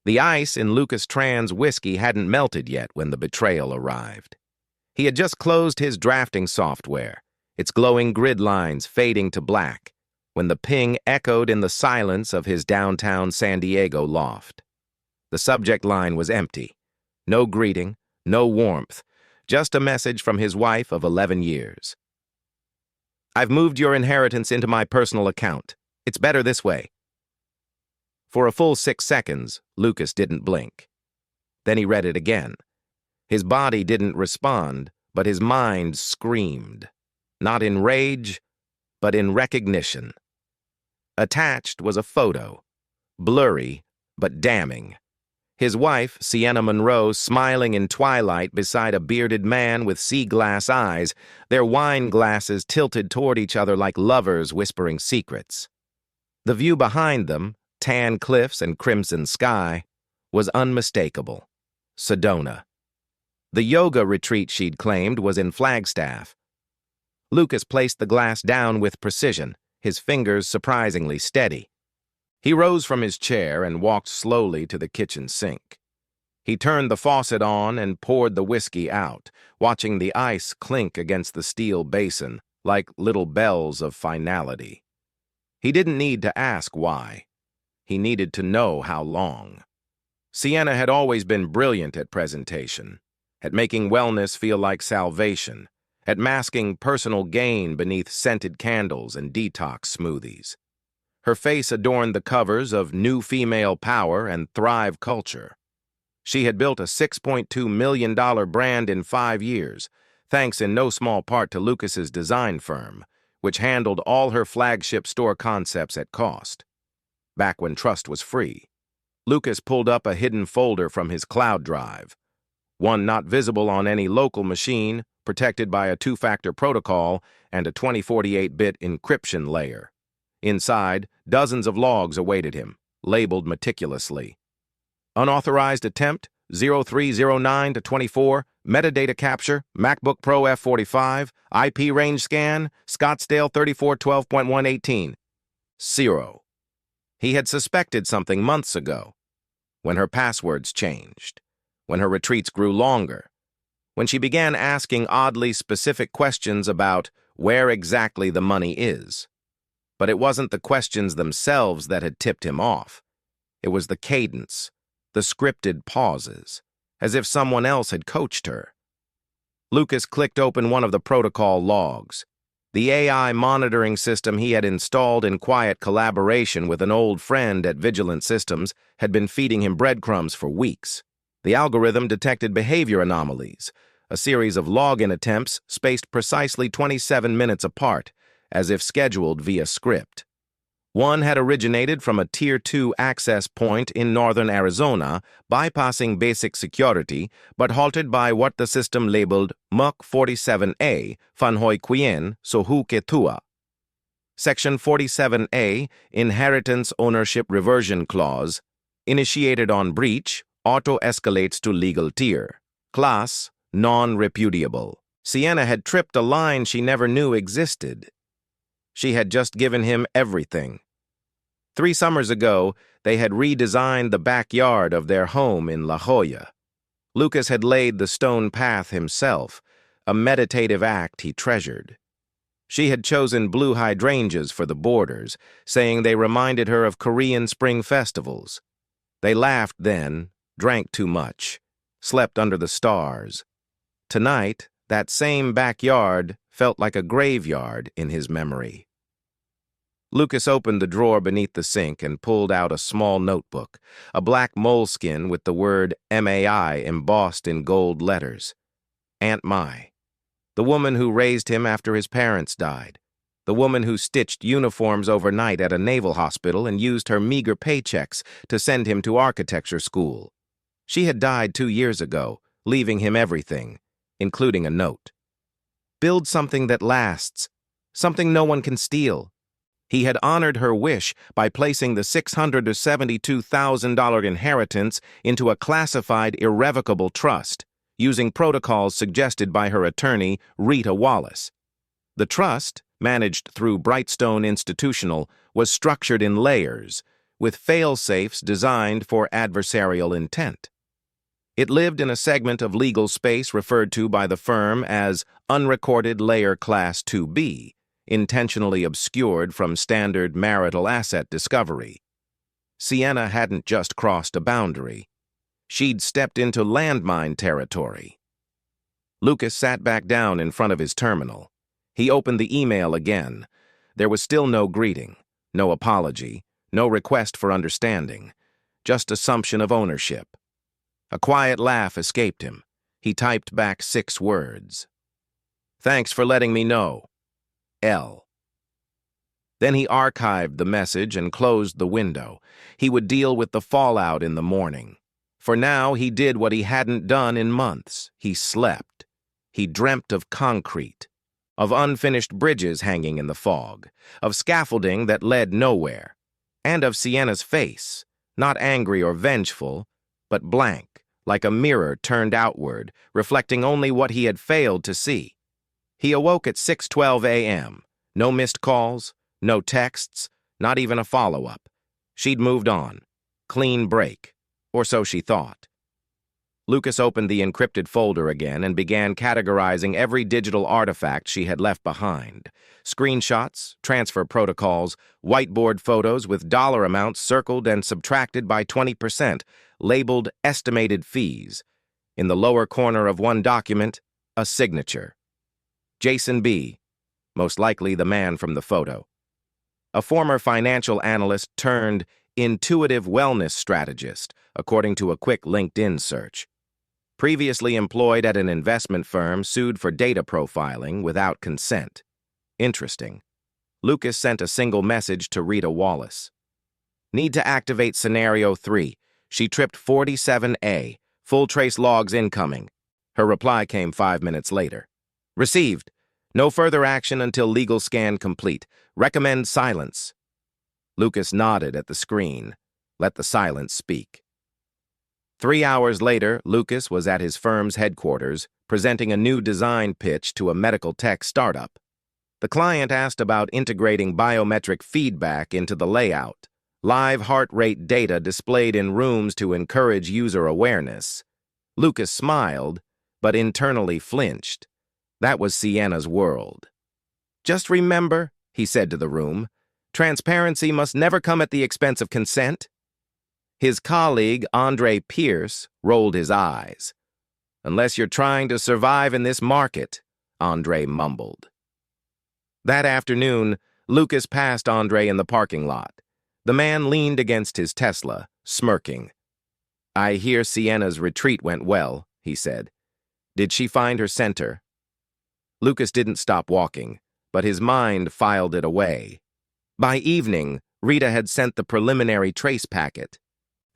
The ice in Lucas Tran's whiskey hadn't melted yet when the betrayal arrived. He had just closed his drafting software, its glowing grid lines fading to black, when the ping echoed in the silence of his downtown San Diego loft. The subject line was empty. No greeting, no warmth, just a message from his wife of 11 years. "I've moved your inheritance into my personal account. It's better this way." For a full 6 seconds, Lucas didn't blink. Then he read it again. His body didn't respond, but his mind screamed. Not in rage, but in recognition. Attached was a photo, blurry but damning. His wife, Sienna Monroe, smiling in twilight beside a bearded man with sea-glass eyes, their wine glasses tilted toward each other like lovers whispering secrets. The view behind them, tan cliffs and crimson sky, was unmistakable. Sedona. The yoga retreat she'd claimed was in Flagstaff. Lucas placed the glass down with precision, his fingers surprisingly steady. He rose from his chair and walked slowly to the kitchen sink. He turned the faucet on and poured the whiskey out, watching the ice clink against the steel basin like little bells of finality. He didn't need to ask why. He needed to know how long. Sienna had always been brilliant at presentation, at making wellness feel like salvation, at masking personal gain beneath scented candles and detox smoothies. Her face adorned the covers of New Female Power and Thrive Culture. She had built a $6.2 million brand in 5 years, thanks in no small part to Lucas's design firm, which handled all her flagship store concepts at cost. Back when trust was free, Lucas pulled up a hidden folder from his cloud drive, one not visible on any local machine, protected by a 2-factor protocol and a 2048-bit encryption layer. Inside, dozens of logs awaited him, labeled meticulously. Unauthorized attempt, 0309-24, metadata capture, MacBook Pro F45, IP range scan, Scottsdale 3412.118. 0. He had suspected something months ago, when her passwords changed, when her retreats grew longer, when she began asking oddly specific questions about where exactly the money is. But it wasn't the questions themselves that had tipped him off. It was the cadence, the scripted pauses, as if someone else had coached her. Lucas clicked open one of the protocol logs. The AI monitoring system he had installed in quiet collaboration with an old friend at Vigilant Systems had been feeding him breadcrumbs for weeks. The algorithm detected behavior anomalies, a series of login attempts spaced precisely 27 minutes apart, as if scheduled via script. One had originated from a Tier 2 access point in northern Arizona, bypassing basic security, but halted by what the system labeled Muk 47A, Fanhoy Quien, Sohu Ketua. Section 47A, Inheritance Ownership Reversion Clause, initiated on breach, auto-escalates to legal tier. Class, non-repudiable. Sienna had tripped a line she never knew existed. She had just given him everything. 3 summers ago, they had redesigned the backyard of their home in La Jolla. Lucas had laid the stone path himself, a meditative act he treasured. She had chosen blue hydrangeas for the borders, saying they reminded her of Korean spring festivals. They laughed then, drank too much, slept under the stars. Tonight, that same backyard felt like a graveyard in his memory. Lucas opened the drawer beneath the sink and pulled out a small notebook, a black moleskin with the word MAI embossed in gold letters. Aunt Mai, the woman who raised him after his parents died, the woman who stitched uniforms overnight at a naval hospital and used her meager paychecks to send him to architecture school. She had died 2 years ago, leaving him everything, including a note. Build something that lasts, something no one can steal. He had honored her wish by placing the $672,000 inheritance into a classified irrevocable trust, using protocols suggested by her attorney, Rita Wallace. The trust, managed through Brightstone Institutional, was structured in layers, with fail-safes designed for adversarial intent. It lived in a segment of legal space referred to by the firm as Unrecorded Layer Class 2B, intentionally obscured from standard marital asset discovery. Sienna hadn't just crossed a boundary. She'd stepped into landmine territory. Lucas sat back down in front of his terminal. He opened the email again. There was still no greeting, no apology, no request for understanding, just assumption of ownership. A quiet laugh escaped him. He typed back 6 words. "Thanks for letting me know. L." Then he archived the message and closed the window. He would deal with the fallout in the morning. For now, he did what he hadn't done in months. He slept. He dreamt of concrete, of unfinished bridges hanging in the fog, of scaffolding that led nowhere, and of Sienna's face, not angry or vengeful, but blank, like a mirror turned outward, reflecting only what he had failed to see. He awoke at 6:12 a.m. No missed calls, no texts, not even a follow-up. She'd moved on. Clean break. Or so she thought. Lucas opened the encrypted folder again and began categorizing every digital artifact she had left behind. Screenshots, transfer protocols, whiteboard photos with dollar amounts circled and subtracted by 20%, labeled estimated fees. In the lower corner of one document, a signature. Jason B., most likely the man from the photo. A former financial analyst turned intuitive wellness strategist, according to a quick LinkedIn search. Previously employed at an investment firm sued for data profiling without consent. Interesting. Lucas sent a single message to Rita Wallace. Need to activate Scenario 3. She tripped 47A. Full trace logs incoming. Her reply came 5 minutes later. Received. No further action until legal scan complete. Recommend silence. Lucas nodded at the screen. Let the silence speak. 3 hours later, Lucas was at his firm's headquarters, presenting a new design pitch to a medical tech startup. The client asked about integrating biometric feedback into the layout, live heart rate data displayed in rooms to encourage user awareness. Lucas smiled, but internally flinched. That was Sienna's world. Just remember, he said to the room, transparency must never come at the expense of consent. His colleague, Andre Pierce, rolled his eyes. Unless you're trying to survive in this market, Andre mumbled. That afternoon, Lucas passed Andre in the parking lot. The man leaned against his Tesla, smirking. I hear Sienna's retreat went well, he said. Did she find her center? Lucas didn't stop walking, but his mind filed it away. By evening, Rita had sent the preliminary trace packet.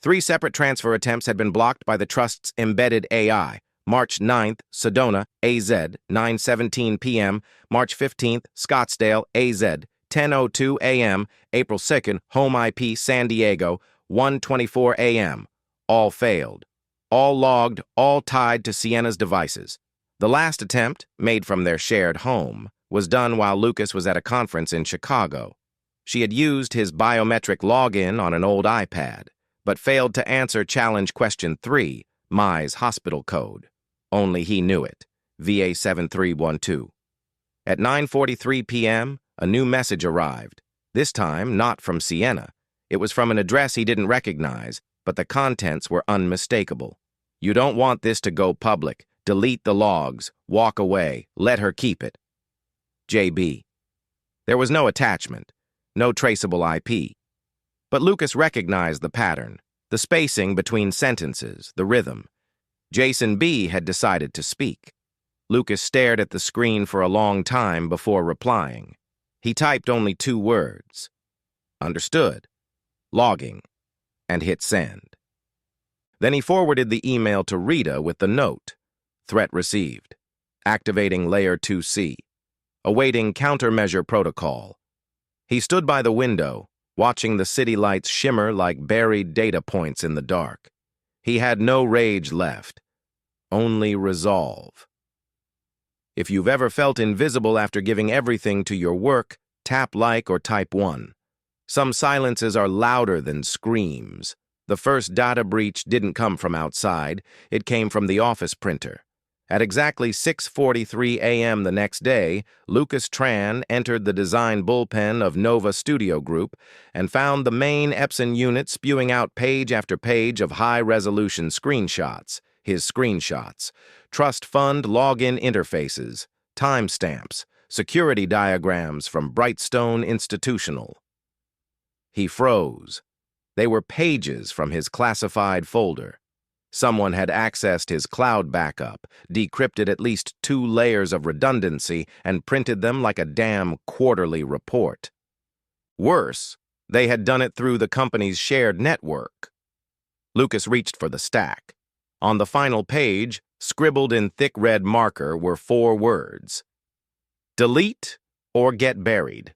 3 separate transfer attempts had been blocked by the trust's embedded AI. March 9th, Sedona, AZ, 9:17 p.m. March 15th, Scottsdale, AZ, 10:02 a.m. April 2nd, Home IP, San Diego, 1:24 a.m. All failed. All logged, all tied to Sienna's devices. The last attempt, made from their shared home, was done while Lucas was at a conference in Chicago. She had used his biometric login on an old iPad, but failed to answer challenge question 3, Mai's hospital code. Only he knew it, VA 7312. At 9:43 p.m., a new message arrived, this time not from Sienna. It was from an address he didn't recognize, but the contents were unmistakable. You don't want this to go public. Delete the logs. Walk away. Let her keep it. JB. There was no attachment, no traceable IP. But Lucas recognized the pattern, the spacing between sentences, the rhythm. Jason B. had decided to speak. Lucas stared at the screen for a long time before replying. He typed only 2 words. Understood. Logging. And hit send. Then he forwarded the email to Rita with the note. Threat received. Activating Layer 2C. Awaiting countermeasure protocol. He stood by the window, watching the city lights shimmer like buried data points in the dark. He had no rage left. Only resolve. If you've ever felt invisible after giving everything to your work, tap like or type 1. Some silences are louder than screams. The first data breach didn't come from outside, it came from the office printer. At exactly 6:43 a.m. the next day, Lucas Tran entered the design bullpen of Nova Studio Group and found the main Epson unit spewing out page after page of high-resolution screenshots, his screenshots, trust fund login interfaces, timestamps, security diagrams from Brightstone Institutional. He froze. They were pages from his classified folder. Someone had accessed his cloud backup, decrypted at least 2 layers of redundancy, and printed them like a damn quarterly report. Worse, they had done it through the company's shared network. Lucas reached for the stack. On the final page, scribbled in thick red marker, were 4 words: delete or get buried.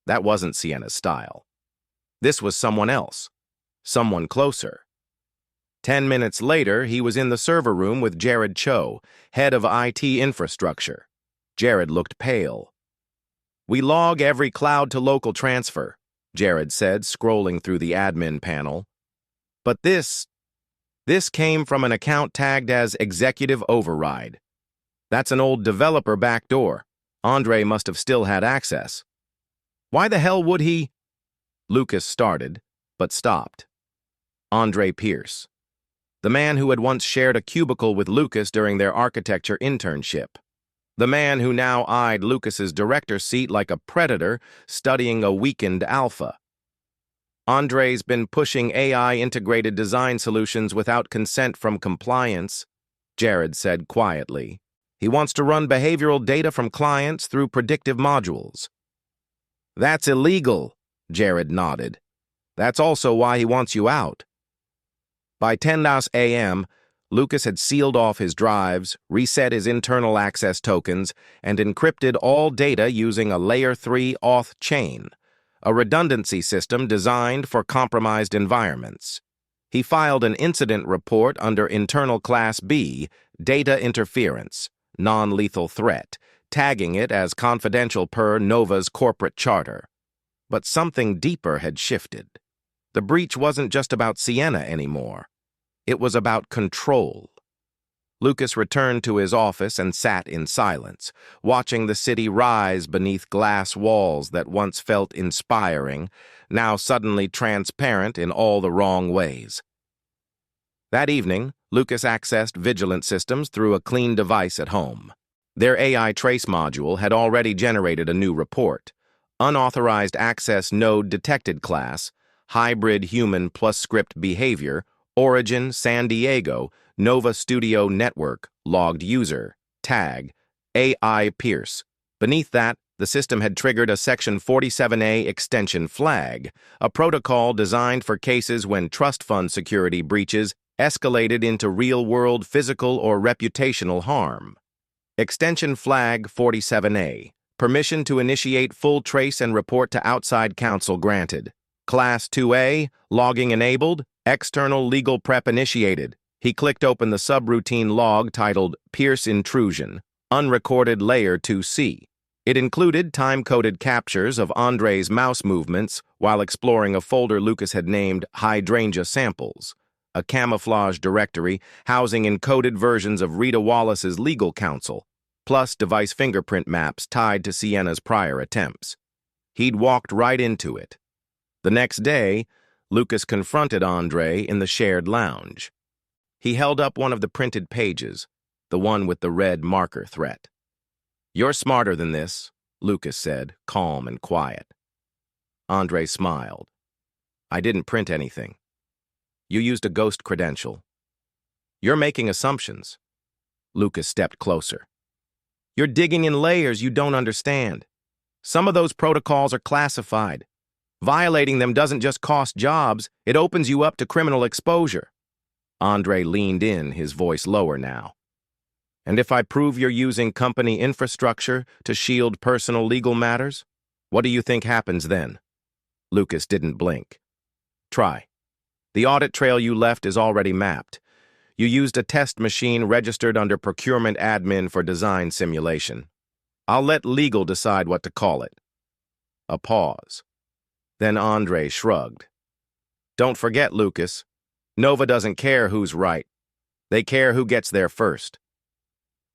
That wasn't Sienna's style. This was someone else, someone closer. 10 minutes later, he was in the server room with Jared Cho, head of IT infrastructure. Jared looked pale. "We log every cloud-to-local transfer," Jared said, scrolling through the admin panel. "But this came from an account tagged as Executive Override. That's an old developer backdoor. Andre must have still had access." "Why the hell would he?" Lucas started, but stopped. Andre Pierce, the man who had once shared a cubicle with Lucas during their architecture internship. The man who now eyed Lucas's director seat like a predator studying a weakened alpha. "Andre's been pushing AI-integrated design solutions without consent from compliance," Jared said quietly. "He wants to run behavioral data from clients through predictive modules." "That's illegal," Jared nodded. "That's also why he wants you out." By 10 a.m., Lucas had sealed off his drives, reset his internal access tokens, and encrypted all data using a Layer 3 auth chain, a redundancy system designed for compromised environments. He filed an incident report under Internal Class B, Data Interference, Non-Lethal Threat, tagging it as confidential per Nova's corporate charter. But something deeper had shifted. The breach wasn't just about Sienna anymore. It was about control. Lucas returned to his office and sat in silence, watching the city rise beneath glass walls that once felt inspiring, now suddenly transparent in all the wrong ways. That evening, Lucas accessed Vigilant Systems through a clean device at home. Their AI trace module had already generated a new report. Unauthorized access node detected class, hybrid human plus script behavior, origin San Diego, Nova Studio Network, logged user, tag, AI Pierce. Beneath that, the system had triggered a Section 47A extension flag, a protocol designed for cases when trust fund security breaches escalated into real-world physical or reputational harm. Extension flag 47A. Permission to initiate full trace and report to outside counsel granted. Class 2A, logging enabled, external legal prep initiated. He clicked open the subroutine log titled Pierce Intrusion, unrecorded Layer 2C. It included time-coded captures of Andre's mouse movements while exploring a folder Lucas had named Hydrangea Samples, a camouflage directory housing encoded versions of Rita Wallace's legal counsel, plus device fingerprint maps tied to Sienna's prior attempts. He'd walked right into it. The next day, Lucas confronted Andre in the shared lounge. He held up one of the printed pages, the one with the red marker threat. "You're smarter than this," Lucas said, calm and quiet. Andre smiled. "I didn't print anything. You used a ghost credential. You're making assumptions." Lucas stepped closer. "You're digging in layers you don't understand. Some of those protocols are classified. Violating them doesn't just cost jobs, it opens you up to criminal exposure." Andre leaned in, his voice lower now. "And if I prove you're using company infrastructure to shield personal legal matters, what do you think happens then?" Lucas didn't blink. "Try. The audit trail you left is already mapped. You used a test machine registered under procurement admin for design simulation. I'll let legal decide what to call it." A pause. Then Andre shrugged. Don't forget, Lucas, Nova doesn't care who's right. They care who gets there first.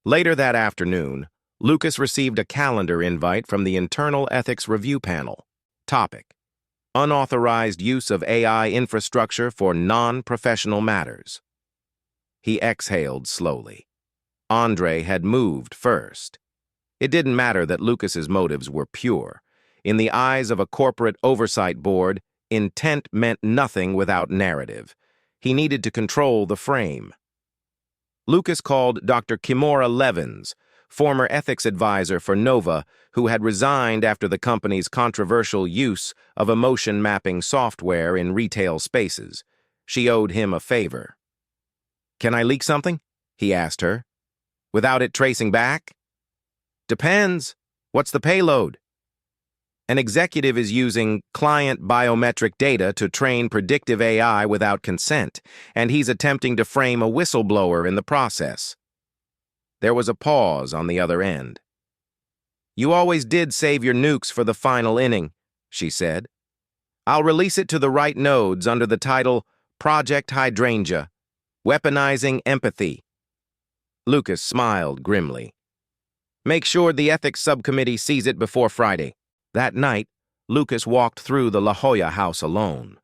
Later that afternoon, Lucas received a calendar invite from the Internal Ethics Review Panel. Topic: Unauthorized use of AI infrastructure for non-professional matters. He exhaled slowly. Andre had moved first. It didn't matter that Lucas's motives were pure. In the eyes of a corporate oversight board, intent meant nothing without narrative. He needed to control the frame. Lucas called Dr. Kimora Levins, former ethics advisor for Nova, who had resigned after the company's controversial use of emotion mapping software in retail spaces. She owed him a favor. "Can I leak something?" he asked her. "Without it tracing back?" "Depends. What's the payload?" "An executive is using client biometric data to train predictive AI without consent, and he's attempting to frame a whistleblower in the process." There was a pause on the other end. "You always did save your nukes for the final inning," she said. "I'll release it to the right nodes under the title Project Hydrangea, Weaponizing Empathy." Lucas smiled grimly. "Make sure the ethics subcommittee sees it before Friday." That night, Lucas walked through the La Jolla house alone.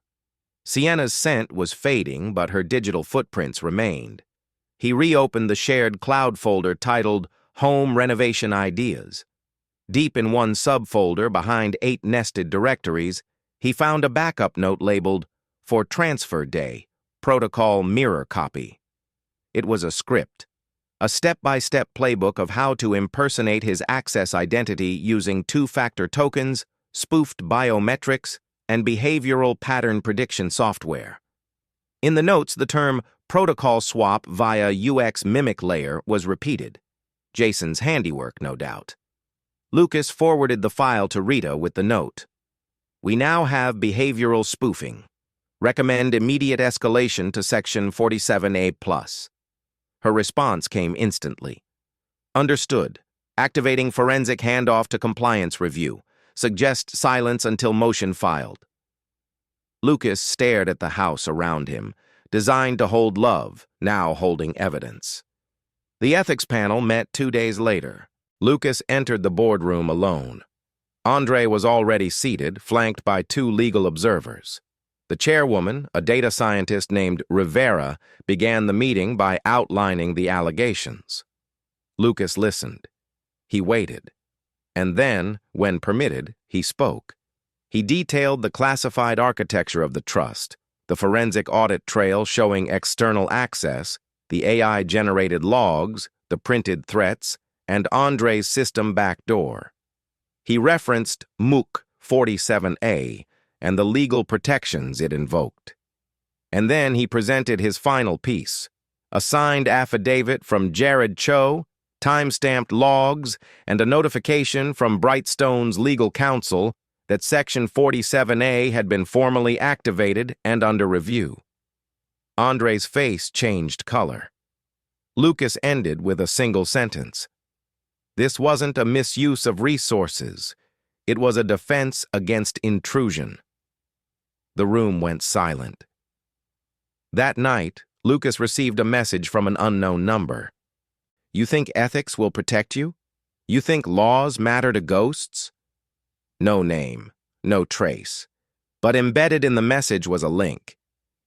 Sienna's scent was fading, but her digital footprints remained. He reopened the shared cloud folder titled Home Renovation Ideas. Deep in one subfolder behind 8 nested directories, he found a backup note labeled For Transfer Day, Protocol Mirror Copy. It was a script, a step-by-step playbook of how to impersonate his access identity using two-factor tokens, spoofed biometrics, and behavioral pattern prediction software. In the notes, the term protocol swap via UX mimic layer was repeated. Jason's handiwork, no doubt. Lucas forwarded the file to Rita with the note. "We now have behavioral spoofing. Recommend immediate escalation to Section 47A+. Her response came instantly. "Understood. Activating forensic handoff to compliance review. Suggest silence until motion filed." Lucas stared at the house around him, designed to hold love, now holding evidence. The ethics panel met 2 days later. Lucas entered the boardroom alone. Andre was already seated, flanked by 2 legal observers. The chairwoman, a data scientist named Rivera, began the meeting by outlining the allegations. Lucas listened. He waited. And then, when permitted, he spoke. He detailed the classified architecture of the trust, the forensic audit trail showing external access, the AI-generated logs, the printed threats, and Andre's system backdoor. He referenced MOOC 47A and the legal protections it invoked. And then he presented his final piece, a signed affidavit from Jared Cho, time-stamped logs, and a notification from Brightstone's legal counsel that Section 47A had been formally activated and under review. Andre's face changed color. Lucas ended with a single sentence. This wasn't a misuse of resources. It was a defense against intrusion. The room went silent. That night, Lucas received a message from an unknown number. "You think ethics will protect you? You think laws matter to ghosts?" No name, no trace. But embedded in the message was a link.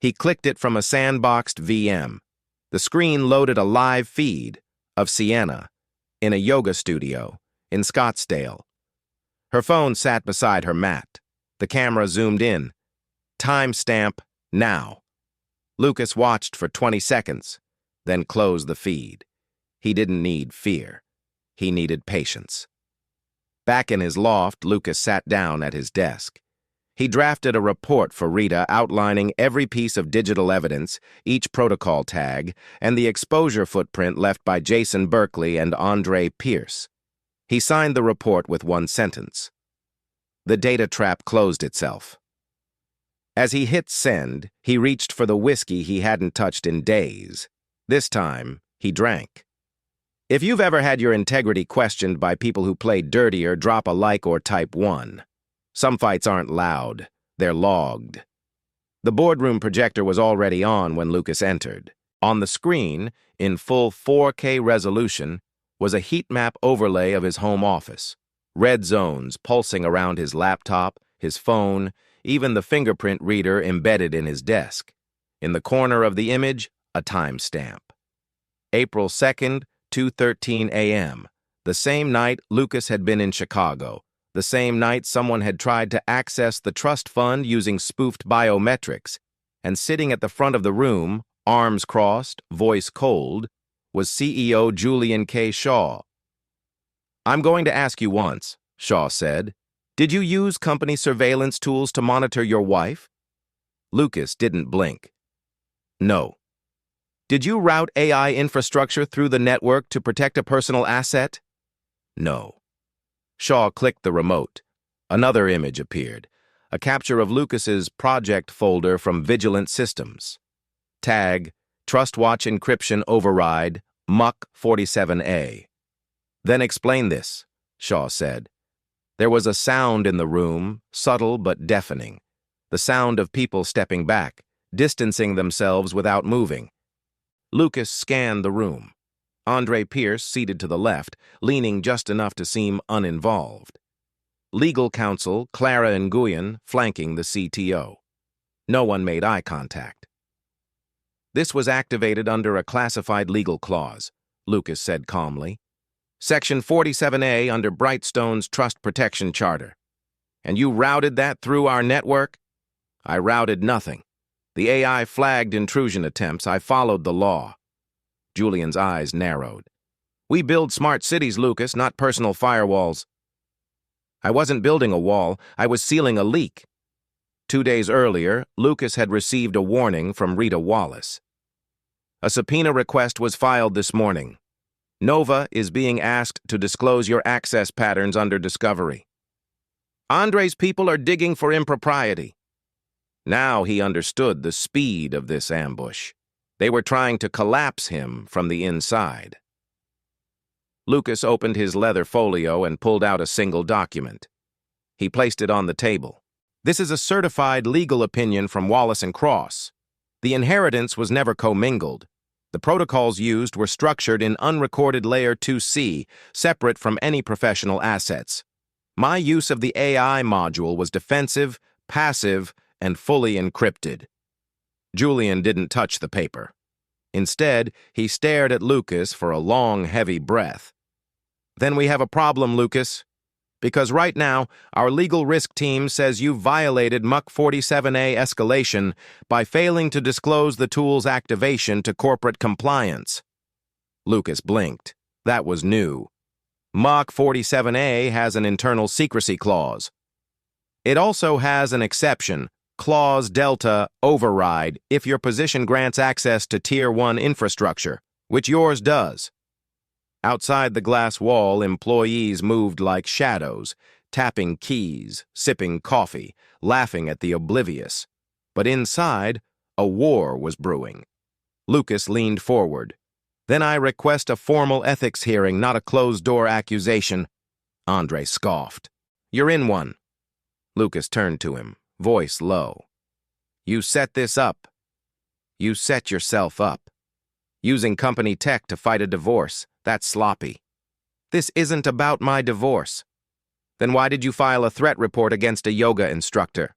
He clicked it from a sandboxed VM. The screen loaded a live feed of Sienna in a yoga studio in Scottsdale. Her phone sat beside her mat. The camera zoomed in. Timestamp now. Lucas watched for 20 seconds, then closed the feed. He didn't need fear. He needed patience. Back in his loft, Lucas sat down at his desk. He drafted a report for Rita outlining every piece of digital evidence, each protocol tag, and the exposure footprint left by Jason Berkeley and Andre Pierce. He signed the report with one sentence. The data trap closed itself. As he hit send, he reached for the whiskey he hadn't touched in days. This time, he drank. If you've ever had your integrity questioned by people who play dirtier, drop a like or type 1. Some fights aren't loud. They're logged. The boardroom projector was already on when Lucas entered. On the screen, in full 4K resolution, was a heat map overlay of his home office. Red zones pulsing around his laptop, his phone, even the fingerprint reader embedded in his desk. In the corner of the image, a timestamp. April 2nd, 2:13 a.m. The same night Lucas had been in Chicago. The same night someone had tried to access the trust fund using spoofed biometrics. And sitting at the front of the room, arms crossed, voice cold, was CEO Julian K. Shaw. "I'm going to ask you once," Shaw said. "Did you use company surveillance tools to monitor your wife?" Lucas didn't blink. "No." "Did you route AI infrastructure through the network to protect a personal asset?" "No." Shaw clicked the remote. Another image appeared, a capture of Lucas's project folder from Vigilant Systems. Tag, TrustWatch Encryption Override, Muck 47A. "Then explain this," Shaw said. There was a sound in the room, subtle but deafening. The sound of people stepping back, distancing themselves without moving. Lucas scanned the room. Andre Pierce, seated to the left, leaning just enough to seem uninvolved. Legal counsel Clara Nguyen flanking the CTO. No one made eye contact. "This was activated under a classified legal clause," Lucas said calmly. "Section 47A under Brightstone's Trust Protection Charter. And you routed that through our network?" "I routed nothing. The AI flagged intrusion attempts. I followed the law." Julian's eyes narrowed. "We build smart cities, Lucas, not personal firewalls." "I wasn't building a wall. I was sealing a leak." 2 days earlier, Lucas had received a warning from Rita Wallace. "A subpoena request was filed this morning. Nova is being asked to disclose your access patterns under discovery." "Andre's people are digging for impropriety." Now he understood the speed of this ambush. They were trying to collapse him from the inside. Lucas opened his leather folio and pulled out a single document. He placed it on the table. "This is a certified legal opinion from Wallace and Cross. The inheritance was never commingled. The protocols used were structured in unrecorded Layer 2C, separate from any professional assets. My use of the AI module was defensive, passive, and fully encrypted." Julian didn't touch the paper. Instead, he stared at Lucas for a long, heavy breath. "Then we have a problem, Lucas. Because right now, our legal risk team says you violated Muck 47A escalation by failing to disclose the tool's activation to corporate compliance." Lucas blinked. That was new. Muck 47A has an internal secrecy clause. It also has an exception, Clause Delta Override, if your position grants access to Tier 1 infrastructure, which yours does. Outside the glass wall, employees moved like shadows, tapping keys, sipping coffee, laughing at the oblivious. But inside, a war was brewing. Lucas leaned forward. "Then I request a formal ethics hearing, not a closed-door accusation." Andre scoffed. "You're in one." Lucas turned to him, voice low. "You set this up. You set yourself up. Using company tech to fight a divorce, that's sloppy. This isn't about my divorce. Then why did you file a threat report against a yoga instructor?"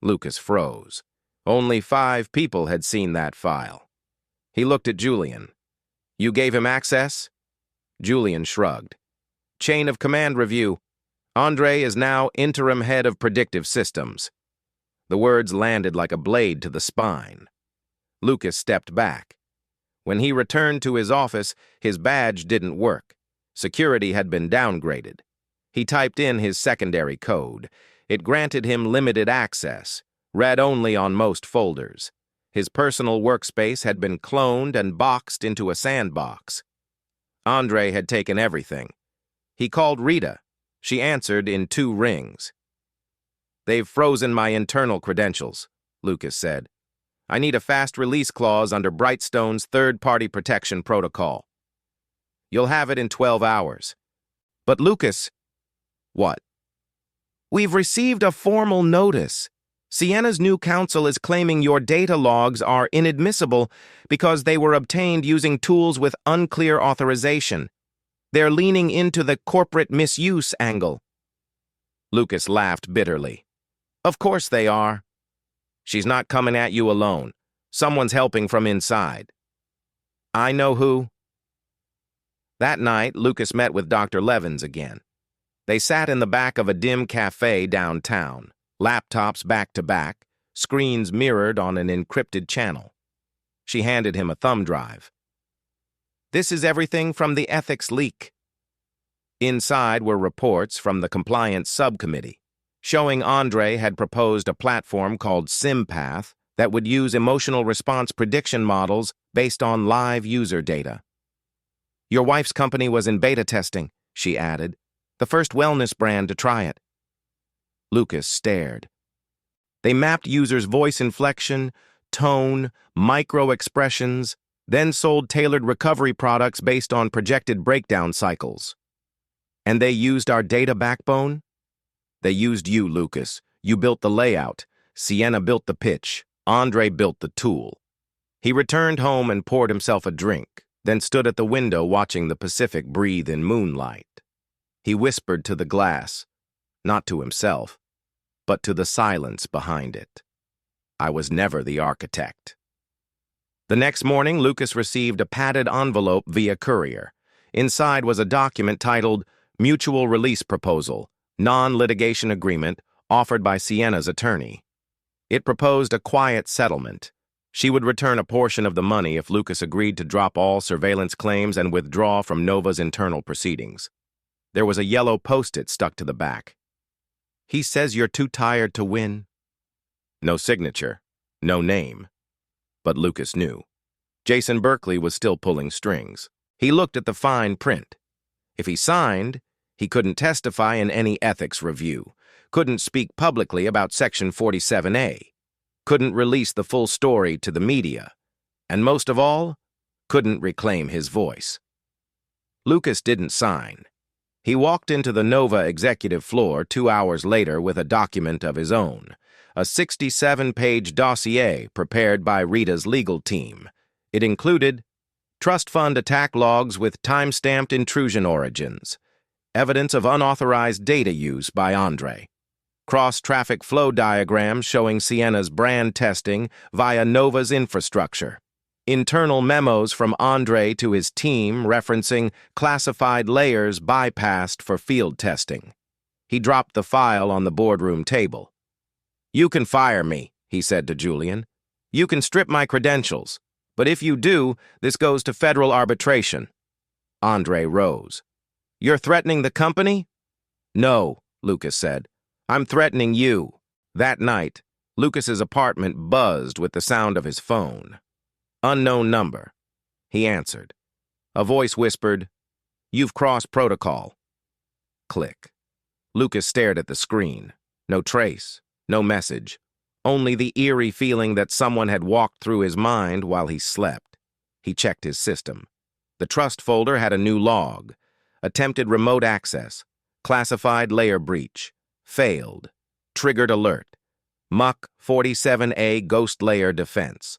Lucas froze. Only 5 people had seen that file. He looked at Julian. "You gave him access?" Julian shrugged. "Chain of command review. Andre is now interim head of predictive systems." The words landed like a blade to the spine. Lucas stepped back. When he returned to his office, his badge didn't work. Security had been downgraded. He typed in his secondary code. It granted him limited access, read only on most folders. His personal workspace had been cloned and boxed into a sandbox. Andre had taken everything. He called Rita. She answered in 2 rings. "They've frozen my internal credentials," Lucas said. "I need a fast release clause under Brightstone's third-party protection protocol." "You'll have it in 12 hours. "But Lucas..." "What?" "We've received a formal notice. Sienna's new counsel is claiming your data logs are inadmissible because they were obtained using tools with unclear authorization. They're leaning into the corporate misuse angle. Lucas laughed bitterly. Of course they are. She's not coming at you alone. Someone's helping from inside. I know who. That night, Lucas met with Dr. Levins again. They sat in the back of a dim cafe downtown, laptops back to back, screens mirrored on an encrypted channel. She handed him a thumb drive. This is everything from the ethics leak. Inside were reports from the compliance subcommittee, showing Andre had proposed a platform called SimPath that would use emotional response prediction models based on live user data. Your wife's company was in beta testing, she added, the first wellness brand to try it. Lucas stared. They mapped users' voice inflection, tone, micro-expressions, then sold tailored recovery products based on projected breakdown cycles. And they used our data backbone? They used you, Lucas. You built the layout. Sienna built the pitch. Andre built the tool. He returned home and poured himself a drink, then stood at the window watching the Pacific breathe in moonlight. He whispered to the glass, not to himself, but to the silence behind it. I was never the architect. The next morning, Lucas received a padded envelope via courier. Inside was a document titled Mutual Release Proposal, Non-Litigation Agreement, offered by Sienna's attorney. It proposed a quiet settlement. She would return a portion of the money if Lucas agreed to drop all surveillance claims and withdraw from Nova's internal proceedings. There was a yellow post-it stuck to the back. He says you're too tired to win. No signature, no name. But Lucas knew. Jason Berkeley was still pulling strings. He looked at the fine print. If he signed, he couldn't testify in any ethics review, couldn't speak publicly about Section 47A, couldn't release the full story to the media, and most of all, couldn't reclaim his voice. Lucas didn't sign. He walked into the Nova executive floor 2 hours later with a document of his own, a 67-page dossier prepared by Rita's legal team. It included trust fund attack logs with time-stamped intrusion origins, evidence of unauthorized data use by Andre, cross-traffic flow diagrams showing Sienna's brand testing via Nova's infrastructure, internal memos from Andre to his team referencing classified layers bypassed for field testing. He dropped the file on the boardroom table. You can fire me, he said to Julian. You can strip my credentials, but if you do, this goes to federal arbitration. Andre rose. You're threatening the company? No, Lucas said. I'm threatening you. That night, Lucas's apartment buzzed with the sound of his phone. Unknown number. He answered. A voice whispered, You've crossed protocol. Click. Lucas stared at the screen. No trace, no message. Only the eerie feeling that someone had walked through his mind while he slept. He checked his system. The trust folder had a new log. Attempted remote access. Classified layer breach. Failed. Triggered alert. Muck 47A ghost layer defense.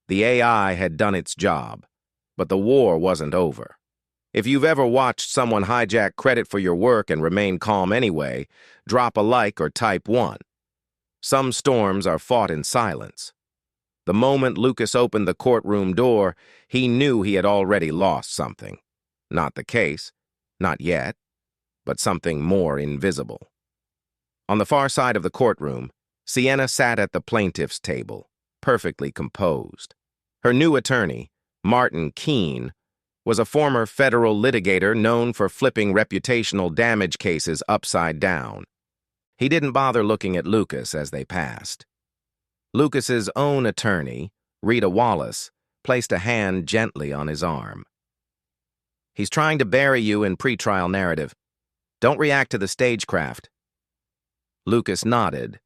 The AI had done its job, but the war wasn't over. If you've ever watched someone hijack credit for your work and remain calm anyway, drop a like or type 1. Some storms are fought in silence. The moment Lucas opened the courtroom door, he knew he had already lost something. Not the case, not yet, but something more invisible. On the far side of the courtroom, Sienna sat at the plaintiff's table, perfectly composed. Her new attorney, Martin Keene, was a former federal litigator known for flipping reputational damage cases upside down. He didn't bother looking at Lucas as they passed. Lucas's own attorney, Rita Wallace, placed a hand gently on his arm. He's trying to bury you in pretrial narrative. Don't react to the stagecraft. Lucas nodded,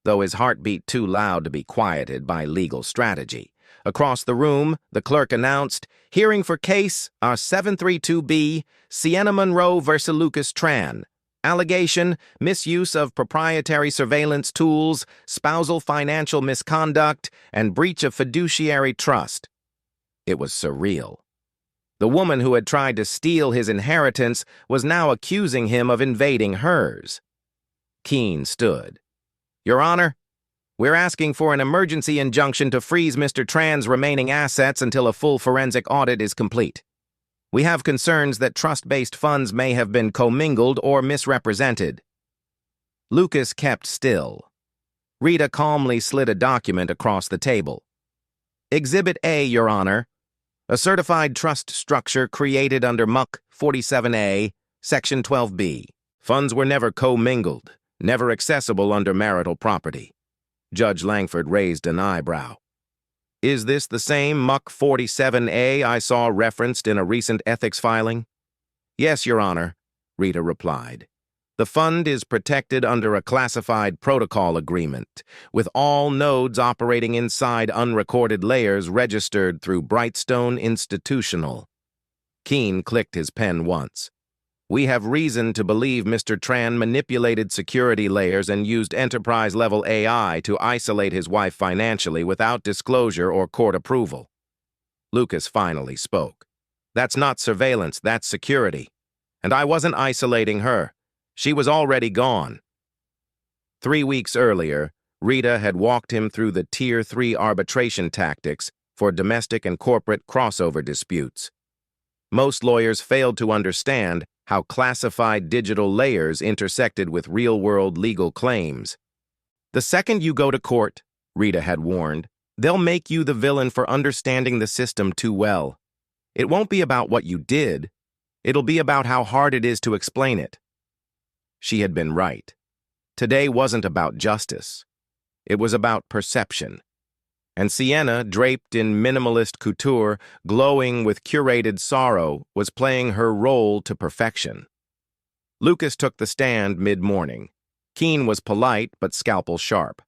though his heart beat too loud to be quieted by legal strategy. Across the room, the clerk announced, Hearing for case R732B, Sienna Monroe versus Lucas Tran. Allegation: misuse of proprietary surveillance tools, spousal financial misconduct, and breach of fiduciary trust. It was surreal. The woman who had tried to steal his inheritance was now accusing him of invading hers. Keene stood. "Your Honor, we're asking for an emergency injunction to freeze Mr. Tran's remaining assets until a full forensic audit is complete. We have concerns that trust-based funds may have been commingled or misrepresented." Lucas kept still. Rita calmly slid a document across the table. "Exhibit A, Your Honor. A certified trust structure created under MUC 47A, Section 12B. Funds were never commingled, never accessible under marital property." Judge Langford raised an eyebrow. "Is this the same MUC 47A I saw referenced in a recent ethics filing?" "Yes, Your Honor," Rita replied. "The fund is protected under a classified protocol agreement, with all nodes operating inside unrecorded layers registered through Brightstone Institutional." Keene clicked his pen once. "We have reason to believe Mr. Tran manipulated security layers and used enterprise-level AI to isolate his wife financially without disclosure or court approval." Lucas finally spoke. "That's not surveillance, that's security. And I wasn't isolating her. She was already gone." 3 weeks earlier, Rita had walked him through the Tier 3 arbitration tactics for domestic and corporate crossover disputes. Most lawyers failed to understand how classified digital layers intersected with real-world legal claims. "The second you go to court," Rita had warned, "they'll make you the villain for understanding the system too well. It won't be about what you did. It'll be about how hard it is to explain it." She had been right. Today wasn't about justice. It was about perception. And Sienna, draped in minimalist couture, glowing with curated sorrow, was playing her role to perfection. Lucas took the stand mid-morning. Keene was polite but scalpel sharp.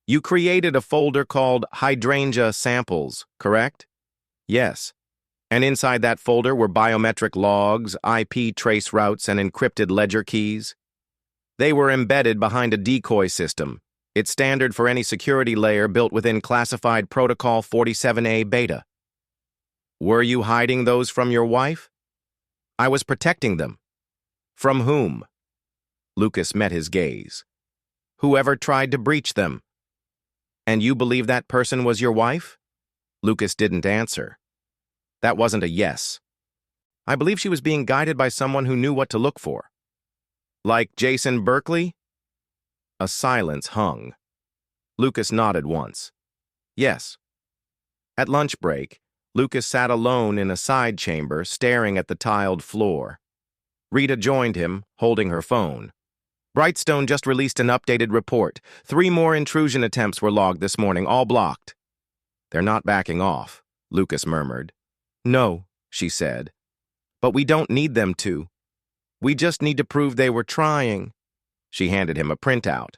"You created a folder called Hydrangea Samples, correct?" "Yes. And inside that folder were biometric logs, IP trace routes, and encrypted ledger keys. They were embedded behind a decoy system. It's standard for any security layer built within classified protocol 47A beta." "Were you hiding those from your wife?" "I was protecting them." "From whom?" Lucas met his gaze. "Whoever tried to breach them." "And you believe that person was your wife?" Lucas didn't answer. That wasn't a yes. "I believe she was being guided by someone who knew what to look for." "Like Jason Berkeley?" A silence hung. Lucas nodded once. "Yes." At lunch break, Lucas sat alone in a side chamber, staring at the tiled floor. Rita joined him, holding her phone. "Brightstone just released an updated report. 3 more intrusion attempts were logged this morning, all blocked." "They're not backing off," Lucas murmured. "No," she said. "But we don't need them to. We just need to prove they were trying." She handed him a printout.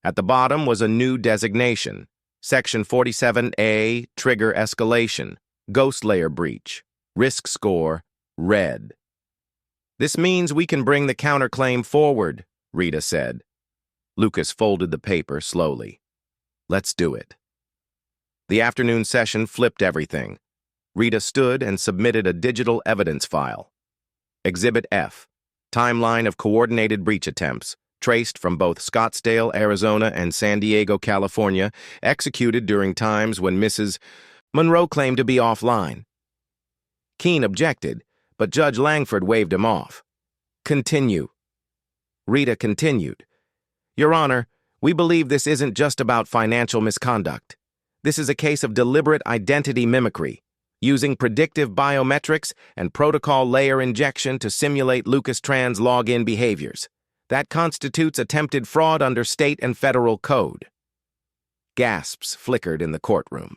At the bottom was a new designation: Section 47A, Trigger Escalation, Ghost Layer Breach, Risk Score, Red. "This means we can bring the counterclaim forward," Rita said. Lucas folded the paper slowly. "Let's do it." The afternoon session flipped everything. Rita stood and submitted a digital evidence file. Exhibit F, timeline of coordinated breach attempts, traced from both Scottsdale, Arizona and San Diego, California, executed during times when Mrs. Monroe claimed to be offline. Keene objected, but Judge Langford waved him off. "Continue." Rita continued. "Your Honor, we believe this isn't just about financial misconduct. This is a case of deliberate identity mimicry, using predictive biometrics and protocol layer injection to simulate Lucas Tran's login behaviors. That constitutes attempted fraud under state and federal code." Gasps flickered in the courtroom.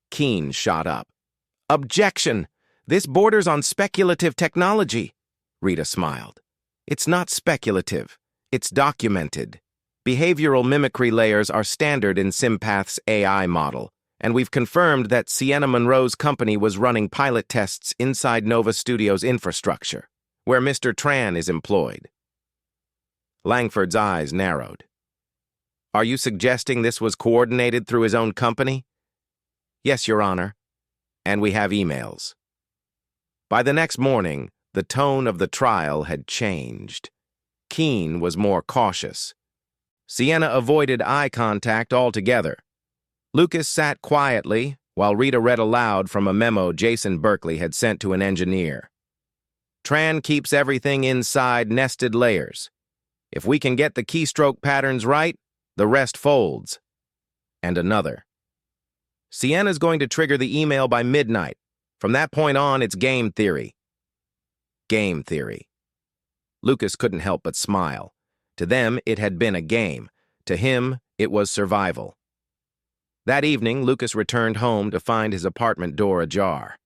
Keene shot up. "Objection! This borders on speculative technology." Rita smiled. "It's not speculative. It's documented. Behavioral mimicry layers are standard in SimPath's AI model, and we've confirmed that Sienna Monroe's company was running pilot tests inside Nova Studios' infrastructure, where Mr. Tran is employed." Langford's eyes narrowed. Are you suggesting this was coordinated through his own company? Yes, Your Honor. And we have emails. By the next morning, the tone of the trial had changed. Keene was more cautious. Sienna avoided eye contact altogether. Lucas sat quietly while Rita read aloud from a memo Jason Berkeley had sent to an engineer. Tran keeps everything inside nested layers. If we can get the keystroke patterns right, the rest folds. And another. Sienna's going to trigger the email by midnight. From that point on, it's game theory. Game theory. Lucas couldn't help but smile. To them, it had been a game. To him, it was survival. That evening, Lucas returned home to find his apartment door ajar.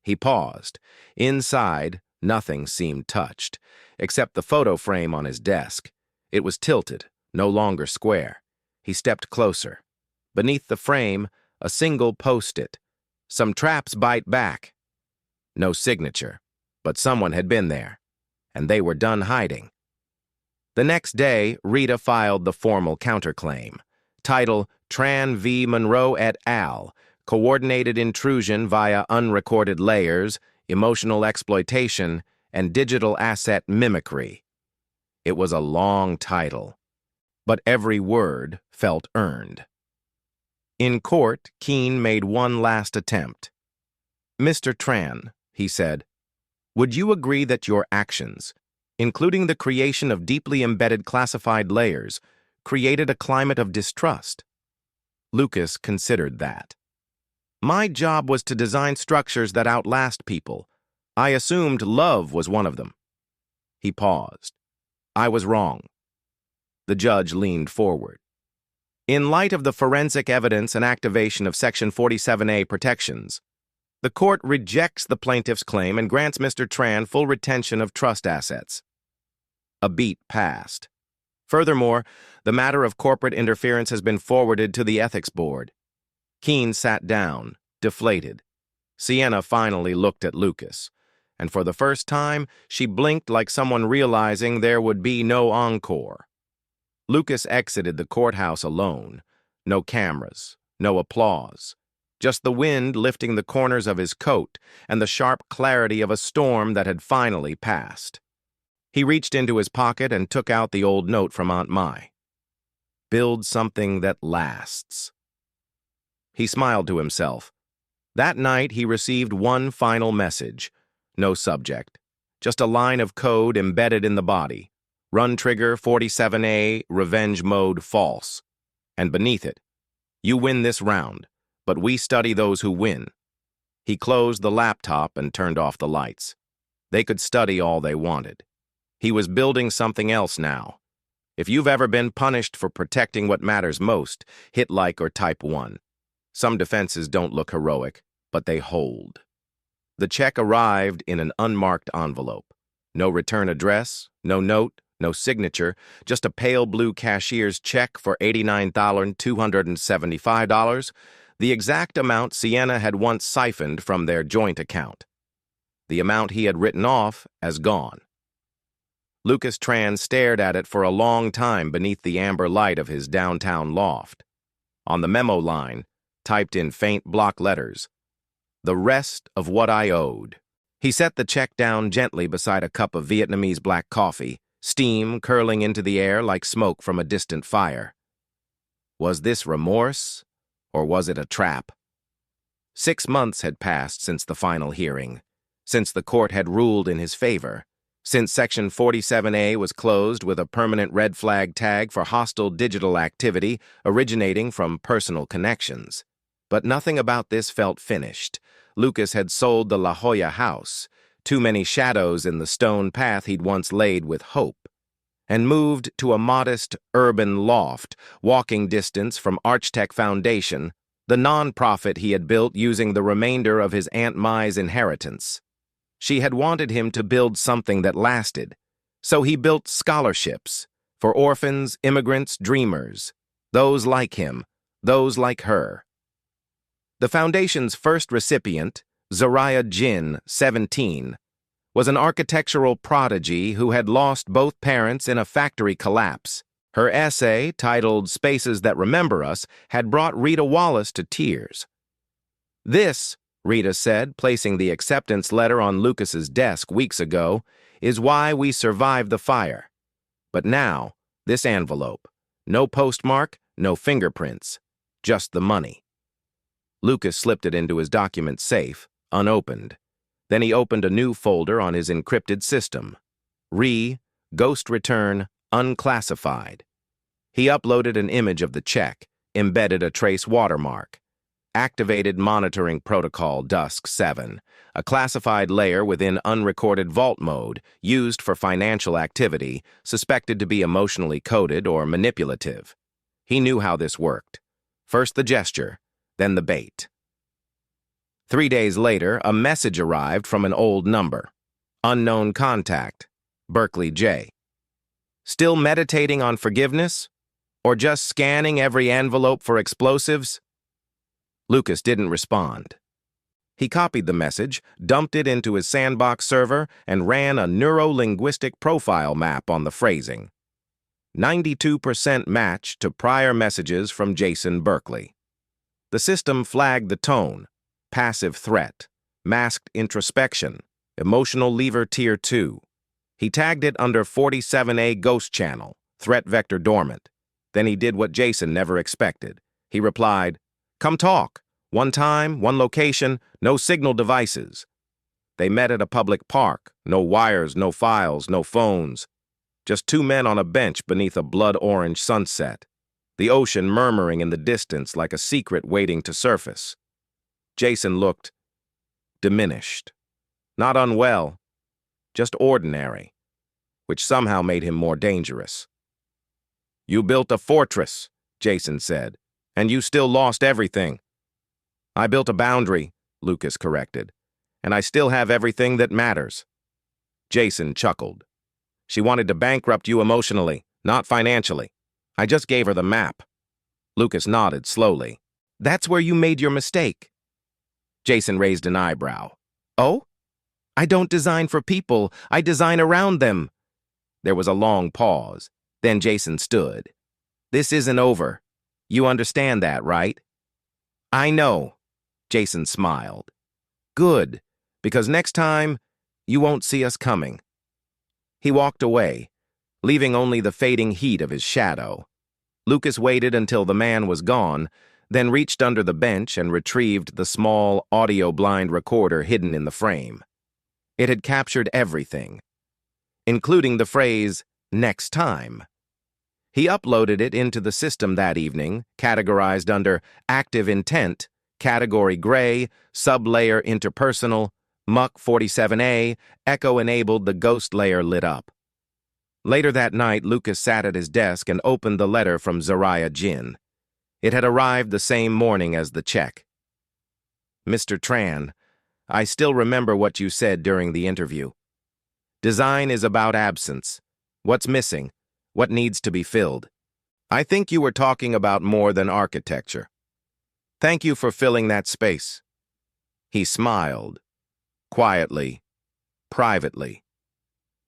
He paused. Inside, nothing seemed touched, except the photo frame on his desk. It was tilted, no longer square. He stepped closer. Beneath the frame, a single post-it. Some traps bite back. No signature, but someone had been there, and they were done hiding. The next day, Rita filed the formal counterclaim. Title, Tran v. Monroe et al., Coordinated Intrusion via Unrecorded Layers, Emotional Exploitation, and Digital Asset Mimicry. It was a long title, but every word felt earned. In court, Keene made one last attempt. Mr. Tran, he said, would you agree that your actions, including the creation of deeply embedded classified layers, created a climate of distrust? Lucas considered that. My job was to design structures that outlast people. I assumed love was one of them. He paused. I was wrong. The judge leaned forward. In light of the forensic evidence and activation of Section 47A protections, the court rejects the plaintiff's claim and grants Mr. Tran full retention of trust assets. A beat passed. Furthermore, the matter of corporate interference has been forwarded to the ethics board. Keene sat down, deflated. Sienna finally looked at Lucas, and for the first time, she blinked like someone realizing there would be no encore. Lucas exited the courthouse alone. No cameras, no applause. Just the wind lifting the corners of his coat and the sharp clarity of a storm that had finally passed. He reached into his pocket and took out the old note from Aunt Mai. Build something that lasts. He smiled to himself. That night, he received one final message. No subject. Just a line of code embedded in the body. Run trigger 47A, revenge mode false. And beneath it, you win this round, but we study those who win. He closed the laptop and turned off the lights. They could study all they wanted. He was building something else now. If you've ever been punished for protecting what matters most, hit like or type 1. Some defenses don't look heroic, but they hold. The check arrived in an unmarked envelope. No return address, no note, no signature, just a pale blue cashier's check for $89,275, the exact amount Sienna had once siphoned from their joint account. The amount he had written off as gone. Lucas Tran stared at it for a long time beneath the amber light of his downtown loft. On the memo line, typed in faint block letters, the rest of what I owed. He set the check down gently beside a cup of Vietnamese black coffee, steam curling into the air like smoke from a distant fire. Was this remorse, or was it a trap? 6 months had passed since the final hearing, since the court had ruled in his favor, since Section 47A was closed with a permanent red flag tag for hostile digital activity originating from personal connections. But nothing about this felt finished. Lucas had sold the La Jolla house, too many shadows in the stone path he'd once laid with hope, and moved to a modest urban loft, walking distance from Archtech Foundation, the nonprofit he had built using the remainder of his Aunt Mai's inheritance. She had wanted him to build something that lasted, so he built scholarships for orphans, immigrants, dreamers, those like him, those like her. The foundation's first recipient, Zariah Jin, 17, was an architectural prodigy who had lost both parents in a factory collapse. Her essay, titled Spaces That Remember Us, had brought Rita Wallace to tears. "This," Rita said, placing the acceptance letter on Lucas's desk weeks ago, "is why we survived the fire. But now, this envelope. No postmark, no fingerprints. Just the money." Lucas slipped it into his document safe, unopened. Then he opened a new folder on his encrypted system. Ghost return, unclassified. He uploaded an image of the check, embedded a trace watermark. Activated monitoring protocol Dusk 7, a classified layer within unrecorded vault mode used for financial activity, suspected to be emotionally coded or manipulative. He knew how this worked. First the gesture, then the bait. 3 days later, a message arrived from an old number. Unknown contact, Berkeley J. Still meditating on forgiveness? Or just scanning every envelope for explosives? Lucas didn't respond. He copied the message, dumped it into his sandbox server, and ran a neuro-linguistic profile map on the phrasing. 92% match to prior messages from Jason Berkeley. The system flagged the tone: passive threat, masked introspection, emotional lever tier 2. He tagged it under 47A ghost channel, threat vector dormant. Then he did what Jason never expected. He replied, "Come talk. One time, one location, no signal devices." They met at a public park. No wires, no files, no phones. Just two men on a bench beneath a blood-orange sunset. The ocean murmuring in the distance like a secret waiting to surface. Jason looked diminished. Not unwell, just ordinary, which somehow made him more dangerous. "You built a fortress," Jason said, "and you still lost everything." "I built a boundary," Lucas corrected, "and I still have everything that matters." Jason chuckled. "She wanted to bankrupt you emotionally, not financially. I just gave her the map." Lucas nodded slowly. "That's where you made your mistake." Jason raised an eyebrow. "Oh? I don't design for people, I design around them." There was a long pause. Then Jason stood. "This isn't over. You understand that, right?" "I know." Jason smiled. "Good, because next time, you won't see us coming." He walked away, leaving only the fading heat of his shadow. Lucas waited until the man was gone, then reached under the bench and retrieved the small, audio-blind recorder hidden in the frame. It had captured everything, including the phrase, "next time." He uploaded it into the system that evening, categorized under Active Intent, Category Gray, Sublayer Interpersonal, Muck 47A, Echo-enabled. The ghost layer lit up. Later that night, Lucas sat at his desk and opened the letter from Zariah Jin. It had arrived the same morning as the check. "Mr. Tran, I still remember what you said during the interview. Design is about absence. What's missing? What needs to be filled? I think you were talking about more than architecture. Thank you for filling that space." He smiled, quietly, privately.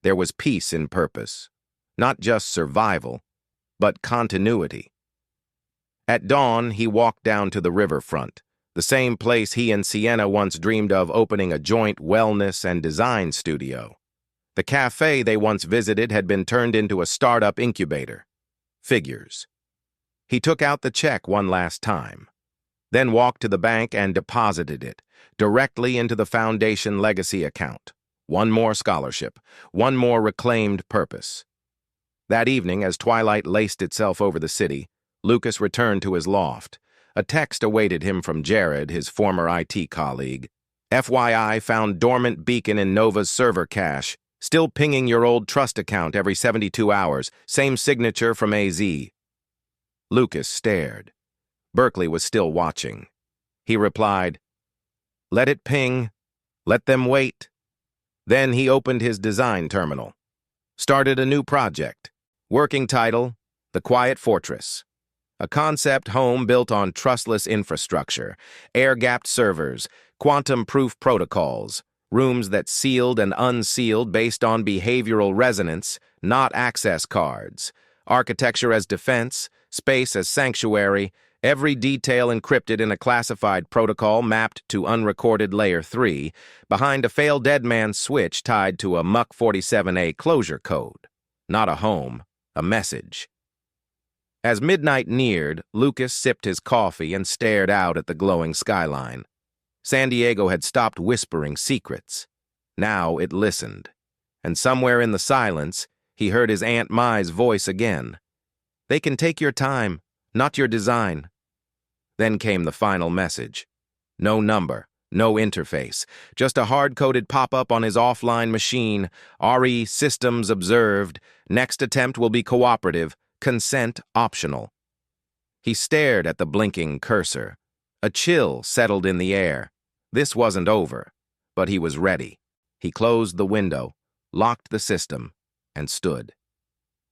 There was peace in purpose, not just survival, but continuity. At dawn, he walked down to the riverfront, the same place he and Sienna once dreamed of opening a joint wellness and design studio. The cafe they once visited had been turned into a startup incubator. Figures. He took out the check one last time, then walked to the bank and deposited it directly into the foundation legacy account. One more scholarship, one more reclaimed purpose. That evening, as twilight laced itself over the city, Lucas returned to his loft. A text awaited him from Jared, his former IT colleague. "FYI, found dormant beacon in Nova's server cache. Still pinging your old trust account every 72 hours. Same signature from AZ." Lucas stared. Berkeley was still watching. He replied, "Let it ping. Let them wait." Then he opened his design terminal. Started a new project. Working title, The Quiet Fortress. A concept home built on trustless infrastructure, air-gapped servers, quantum-proof protocols, rooms that sealed and unsealed based on behavioral resonance, not access cards, architecture as defense, space as sanctuary, every detail encrypted in a classified protocol mapped to unrecorded Layer 3, behind a failed dead man's switch tied to a Muck 47A closure code. Not a home, a message. As midnight neared, Lucas sipped his coffee and stared out at the glowing skyline. San Diego had stopped whispering secrets. Now it listened. And somewhere in the silence, he heard his Aunt Mai's voice again. "They can take your time, not your design." Then came the final message. No number, no interface, just a hard-coded pop-up on his offline machine. RE systems observed. Next attempt will be cooperative. Consent optional. He stared at the blinking cursor. A chill settled in the air. This wasn't over, but he was ready. He closed the window, locked the system, and stood.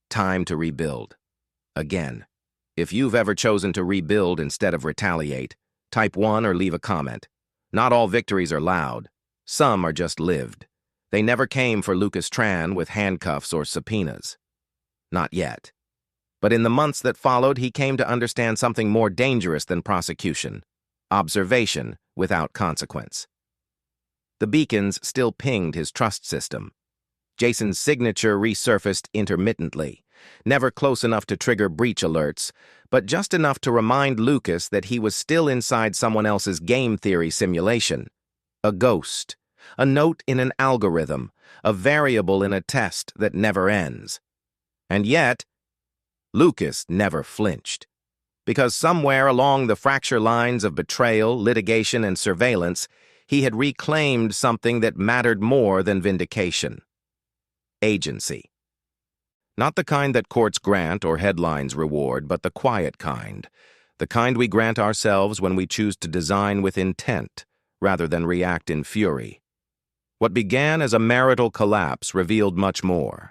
Time to rebuild. Again. If you've ever chosen to rebuild instead of retaliate, type 1 or leave a comment. Not all victories are loud. Some are just lived. They never came for Lucas Tran with handcuffs or subpoenas. Not yet. But in the months that followed, he came to understand something more dangerous than prosecution. Observation without consequence. The beacons still pinged his trust system. Jason's signature resurfaced intermittently, never close enough to trigger breach alerts, but just enough to remind Lucas that he was still inside someone else's game theory simulation. A ghost, a note in an algorithm, a variable in a test that never ends. And yet, Lucas never flinched. Because somewhere along the fracture lines of betrayal, litigation, and surveillance, he had reclaimed something that mattered more than vindication. Agency. Not the kind that courts grant or headlines reward, but the quiet kind. The kind we grant ourselves when we choose to design with intent, rather than react in fury. What began as a marital collapse revealed much more.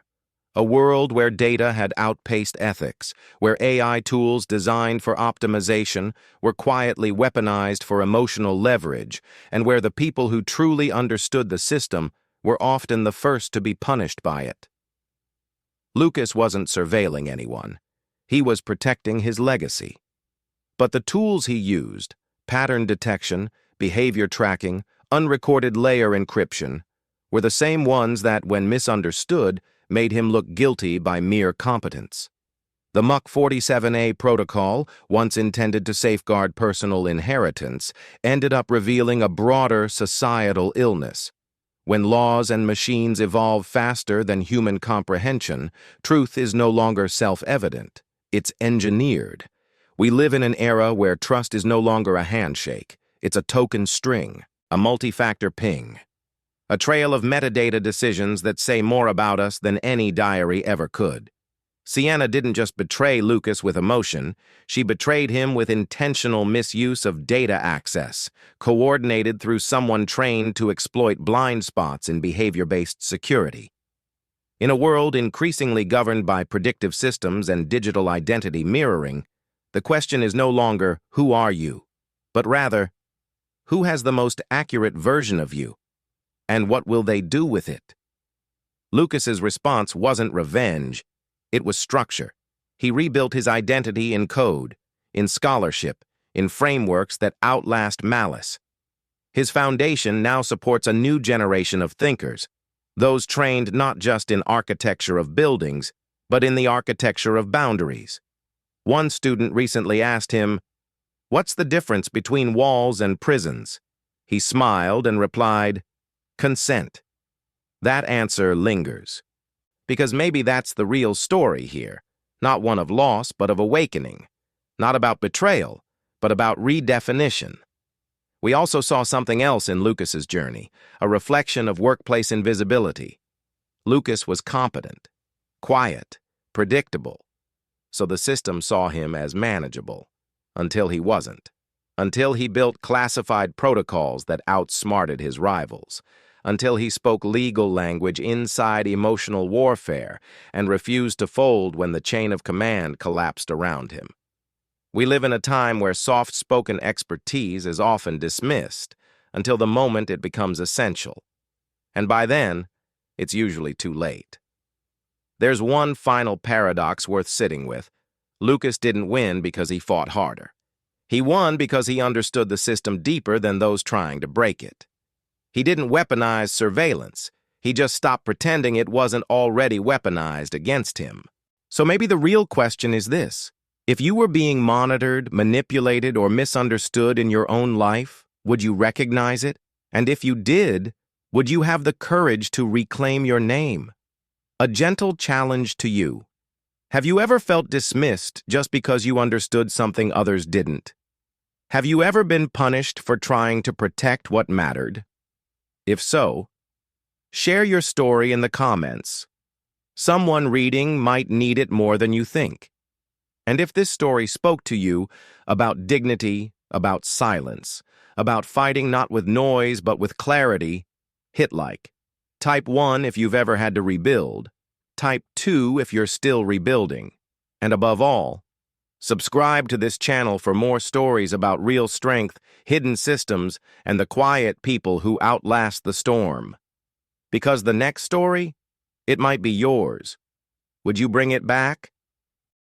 A world where data had outpaced ethics, where AI tools designed for optimization were quietly weaponized for emotional leverage, and where the people who truly understood the system were often the first to be punished by it. Lucas wasn't surveilling anyone. He was protecting his legacy. But the tools he used, pattern detection, behavior tracking, unrecorded layer encryption, were the same ones that, when misunderstood, made him look guilty by mere competence. The Muck 47A protocol, once intended to safeguard personal inheritance, ended up revealing a broader societal illness. When laws and machines evolve faster than human comprehension, truth is no longer self-evident. It's engineered. We live in an era where trust is no longer a handshake. It's a token string, a multi-factor ping. A trail of metadata decisions that say more about us than any diary ever could. Sienna didn't just betray Lucas with emotion, she betrayed him with intentional misuse of data access, coordinated through someone trained to exploit blind spots in behavior-based security. In a world increasingly governed by predictive systems and digital identity mirroring, the question is no longer, who are you? But rather, who has the most accurate version of you? And what will they do with it? Lucas's response wasn't revenge, it was structure. He rebuilt his identity in code, in scholarship, in frameworks that outlast malice. His foundation now supports a new generation of thinkers, those trained not just in architecture of buildings, but in the architecture of boundaries. One student recently asked him, "What's the difference between walls and prisons?" He smiled and replied, "Consent." That answer lingers. Because maybe that's the real story here, not one of loss, but of awakening. Not about betrayal, but about redefinition. We also saw something else in Lucas's journey, a reflection of workplace invisibility. Lucas was competent, quiet, predictable, so the system saw him as manageable, until he wasn't. Until he built classified protocols that outsmarted his rivals. Until he spoke legal language inside emotional warfare and refused to fold when the chain of command collapsed around him. We live in a time where soft-spoken expertise is often dismissed, until the moment it becomes essential. And by then, it's usually too late. There's one final paradox worth sitting with. Lucas didn't win because he fought harder. He won because he understood the system deeper than those trying to break it. He didn't weaponize surveillance. He just stopped pretending it wasn't already weaponized against him. So maybe the real question is this. If you were being monitored, manipulated, or misunderstood in your own life, would you recognize it? And if you did, would you have the courage to reclaim your name? A gentle challenge to you. Have you ever felt dismissed just because you understood something others didn't? Have you ever been punished for trying to protect what mattered? If so, share your story in the comments. Someone reading might need it more than you think. And if this story spoke to you about dignity, about silence, about fighting not with noise but with clarity, hit like. Type 1 if you've ever had to rebuild. Type 2 if you're still rebuilding. And above all, subscribe to this channel for more stories about real strength, hidden systems, and the quiet people who outlast the storm. Because the next story, it might be yours. Would you bring it back?